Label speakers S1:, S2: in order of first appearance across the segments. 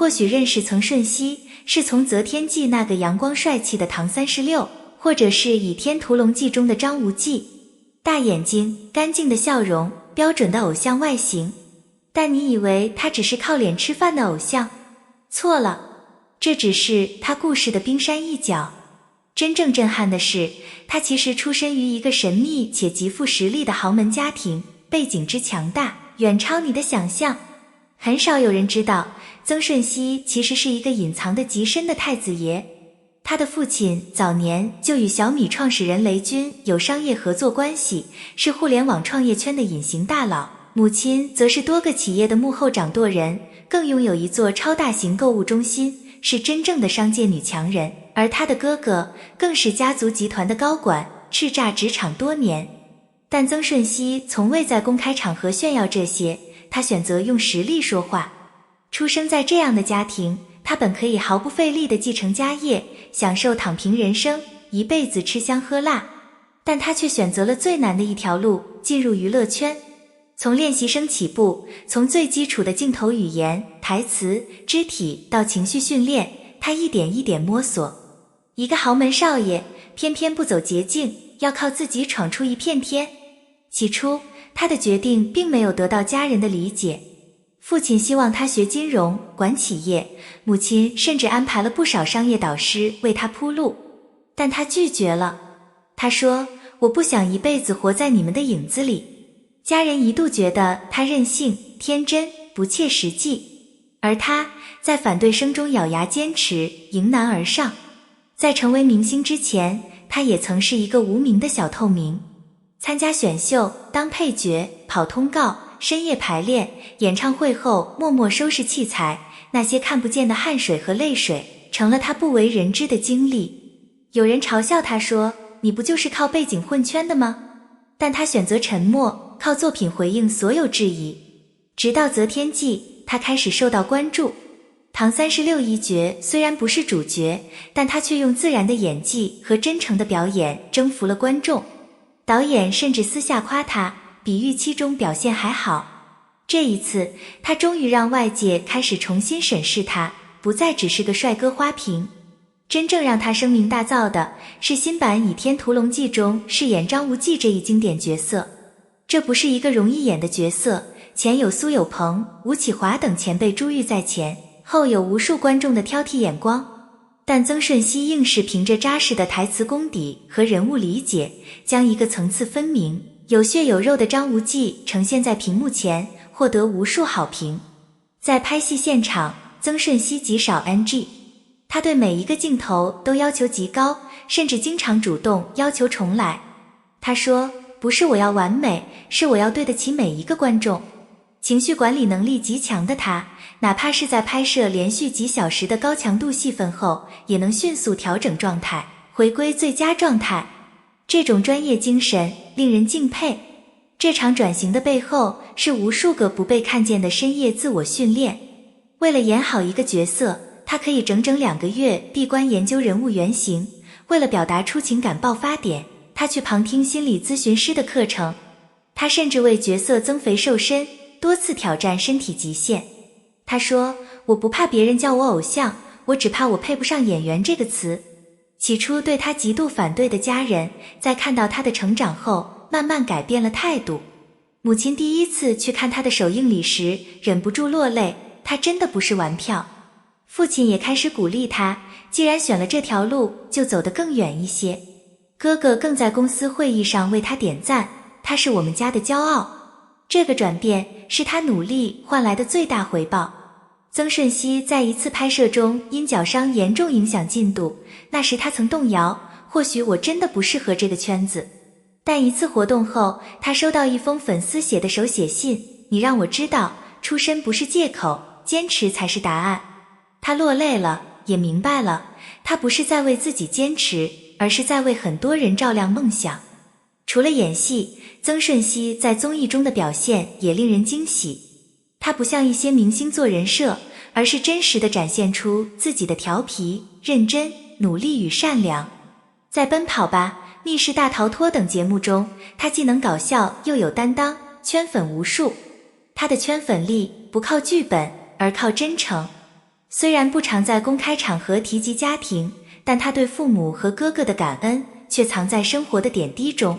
S1: 或许认识曾舜晞是从《择天记》那个阳光帅气的唐36，或者是《倚天屠龙记》中的张无忌，大眼睛，干净的笑容，标准的偶像外形。但你以为他只是靠脸吃饭的偶像？错了，这只是他故事的冰山一角。真正震撼的是，他其实出身于一个神秘且极富实力的豪门家庭，背景之强大，远超你的想象。很少有人知道，曾舜晞其实是一个隐藏的极深的太子爷。他的父亲早年就与小米创始人雷军有商业合作关系，是互联网创业圈的隐形大佬。母亲则是多个企业的幕后掌舵人，更拥有一座超大型购物中心，是真正的商界女强人。而他的哥哥更是家族集团的高管，叱咤职场多年。但曾舜晞从未在公开场合炫耀这些，他选择用实力说话。出生在这样的家庭，他本可以毫不费力地继承家业，享受躺平人生，一辈子吃香喝辣。但他却选择了最难的一条路，进入娱乐圈。从练习生起步，从最基础的镜头语言、台词、肢体到情绪训练，他一点一点摸索。一个豪门少爷，偏偏不走捷径，要靠自己闯出一片天。起初，他的决定并没有得到家人的理解。父亲希望他学金融，管企业，母亲甚至安排了不少商业导师为他铺路。但他拒绝了。他说，我不想一辈子活在你们的影子里。家人一度觉得他任性、天真、不切实际，而他在反对声中咬牙坚持，迎难而上。在成为明星之前，他也曾是一个无名的小透明。参加选秀，当配角，跑通告，深夜排练，演唱会后默默收拾器材，那些看不见的汗水和泪水，成了他不为人知的经历。有人嘲笑他说，你不就是靠背景混圈的吗？但他选择沉默，靠作品回应所有质疑。直到《择天记》，他开始受到关注。唐36一角虽然不是主角，但他却用自然的演技和真诚的表演征服了观众。导演甚至私下夸他，比预期中表现还好。这一次，他终于让外界开始重新审视他，不再只是个帅哥花瓶。真正让他声名大噪的是新版《倚天屠龙记》中饰演张无忌这一经典角色。这不是一个容易演的角色，前有苏有朋、吴启华等前辈珠玉在前，后有无数观众的挑剔眼光。但曾舜晞硬是凭着扎实的台词功底和人物理解，将一个层次分明、有血有肉的张无忌呈现在屏幕前，获得无数好评。在拍戏现场，曾舜晞极少 NG， 他对每一个镜头都要求极高，甚至经常主动要求重来。他说，不是我要完美，是我要对得起每一个观众。情绪管理能力极强的他，哪怕是在拍摄连续几小时的高强度戏份后，也能迅速调整状态，回归最佳状态。这种专业精神令人敬佩。这场转型的背后，是无数个不被看见的深夜自我训练。为了演好一个角色，他可以整整2个月闭关研究人物原型。为了表达出情感爆发点，他去旁听心理咨询师的课程。他甚至为角色增肥瘦身，多次挑战身体极限。他说，我不怕别人叫我偶像，我只怕我配不上演员这个词。起初对他极度反对的家人，在看到他的成长后，慢慢改变了态度。母亲第一次去看他的首映礼时，忍不住落泪，他真的不是玩票。父亲也开始鼓励他，既然选了这条路，就走得更远一些。哥哥更在公司会议上为他点赞，他是我们家的骄傲。这个转变是他努力换来的最大回报。曾舜晞在一次拍摄中因脚伤严重影响进度，那时他曾动摇，或许我真的不适合这个圈子。但一次活动后，他收到一封粉丝写的手写信，你让我知道，出身不是借口，坚持才是答案。他落泪了，也明白了，他不是在为自己坚持，而是在为很多人照亮梦想。除了演戏，曾舜晞在综艺中的表现也令人惊喜。他不像一些明星做人设，而是真实地展现出自己的调皮、认真、努力与善良。在《奔跑吧！密室大逃脱》等节目中，他既能搞笑又有担当，圈粉无数。他的圈粉力不靠剧本，而靠真诚。虽然不常在公开场合提及家庭，但他对父母和哥哥的感恩却藏在生活的点滴中。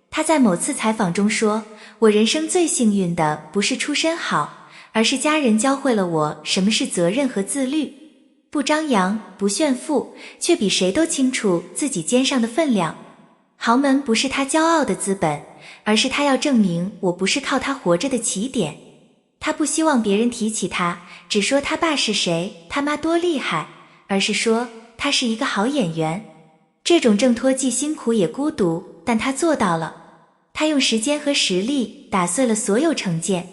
S1: 他在某次采访中说，我人生最幸运的不是出身好，而是家人教会了我什么是责任和自律。不张扬，不炫富，却比谁都清楚自己肩上的分量。豪门不是他骄傲的资本，而是他要证明我不是靠他活着的起点。他不希望别人提起他，只说他爸是谁，他妈多厉害，而是说他是一个好演员。这种挣脱既辛苦也孤独，但他做到了。他用时间和实力打碎了所有成见。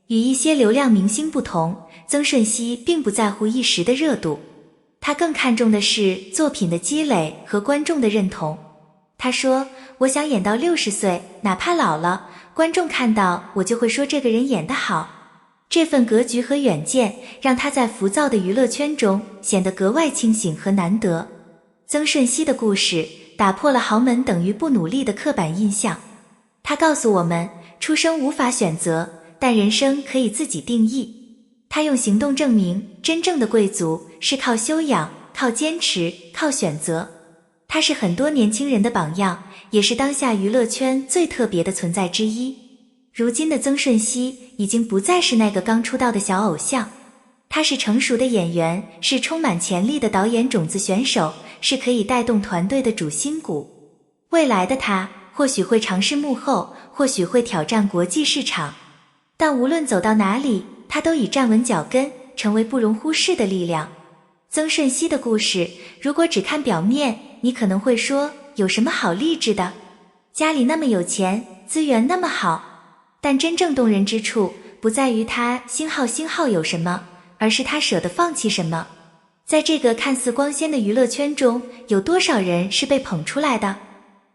S1: 与一些流量明星不同，曾舜晞并不在乎一时的热度，他更看重的是作品的积累和观众的认同。他说，我想演到60岁，哪怕老了，观众看到我就会说这个人演得好。这份格局和远见让他在浮躁的娱乐圈中显得格外清醒和难得。曾舜晞的故事打破了豪门等于不努力的刻板印象。他告诉我们，出生无法选择，但人生可以自己定义。他用行动证明，真正的贵族是靠修养、靠坚持、靠选择。他是很多年轻人的榜样，也是当下娱乐圈最特别的存在之一。如今的曾舜晞已经不再是那个刚出道的小偶像，他是成熟的演员，是充满潜力的导演种子选手，是可以带动团队的主心骨。未来的他或许会尝试幕后，或许会挑战国际市场，但无论走到哪里，他都已站稳脚跟，成为不容忽视的力量。曾舜晞的故事，如果只看表面，你可能会说，有什么好励志的？家里那么有钱，资源那么好。但真正动人之处，不在于他星号有什么，而是他舍得放弃什么。在这个看似光鲜的娱乐圈中，有多少人是被捧出来的？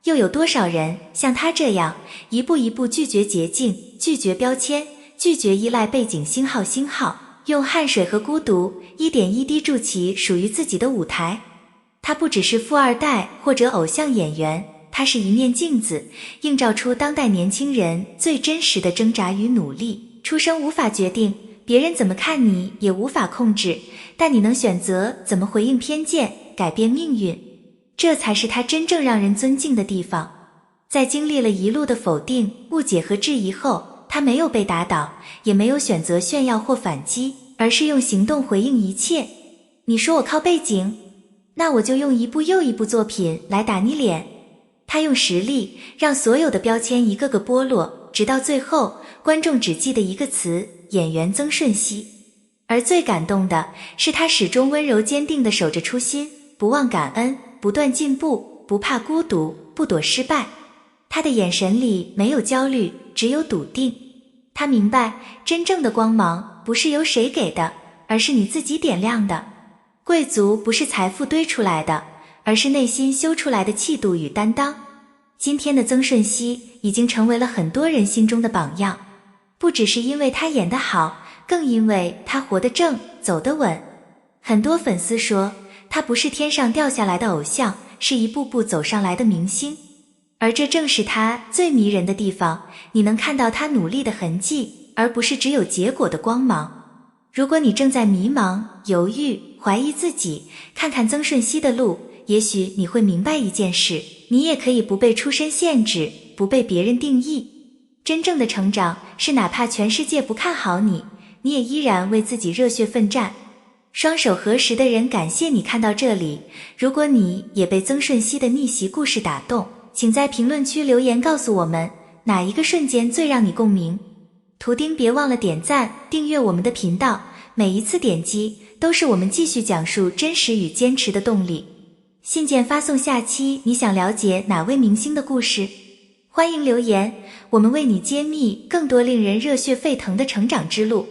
S1: 又有多少人像他这样，一步一步拒绝捷径，拒绝标签，拒绝依赖背景星号，用汗水和孤独，一点一滴筑起属于自己的舞台。他不只是富二代或者偶像演员，他是一面镜子，映照出当代年轻人最真实的挣扎与努力。出生无法决定，别人怎么看你也无法控制，但你能选择怎么回应偏见，改变命运。这才是他真正让人尊敬的地方。在经历了一路的否定、误解和质疑后，他没有被打倒，也没有选择炫耀或反击，而是用行动回应一切。你说我靠背景，那我就用一部又一部作品来打你脸。他用实力让所有的标签一个个剥落，直到最后，观众只记得一个词：演员曾舜晞。而最感动的是，他始终温柔坚定地守着初心，不忘感恩，不断进步，不怕孤独，不躲失败。他的眼神里没有焦虑，只有笃定。他明白，真正的光芒不是由谁给的，而是你自己点亮的。贵族不是财富堆出来的，而是内心修出来的气度与担当。今天的曾舜晞已经成为了很多人心中的榜样，不只是因为他演得好，更因为他活得正，走得稳。很多粉丝说，他不是天上掉下来的偶像，是一步步走上来的明星。而这正是他最迷人的地方，你能看到他努力的痕迹，而不是只有结果的光芒。如果你正在迷茫、犹豫、怀疑自己，看看曾舜晞的路，也许你会明白一件事，你也可以不被出身限制，不被别人定义。真正的成长是哪怕全世界不看好你，你也依然为自己热血奋战。双手合十的人，感谢你看到这里。如果你也被曾舜晞的逆袭故事打动，请在评论区留言告诉我们，哪一个瞬间最让你共鸣。图钉别忘了点赞、订阅我们的频道，每一次点击都是我们继续讲述真实与坚持的动力。信件发送下期你想了解哪位明星的故事？欢迎留言，我们为你揭秘更多令人热血沸腾的成长之路。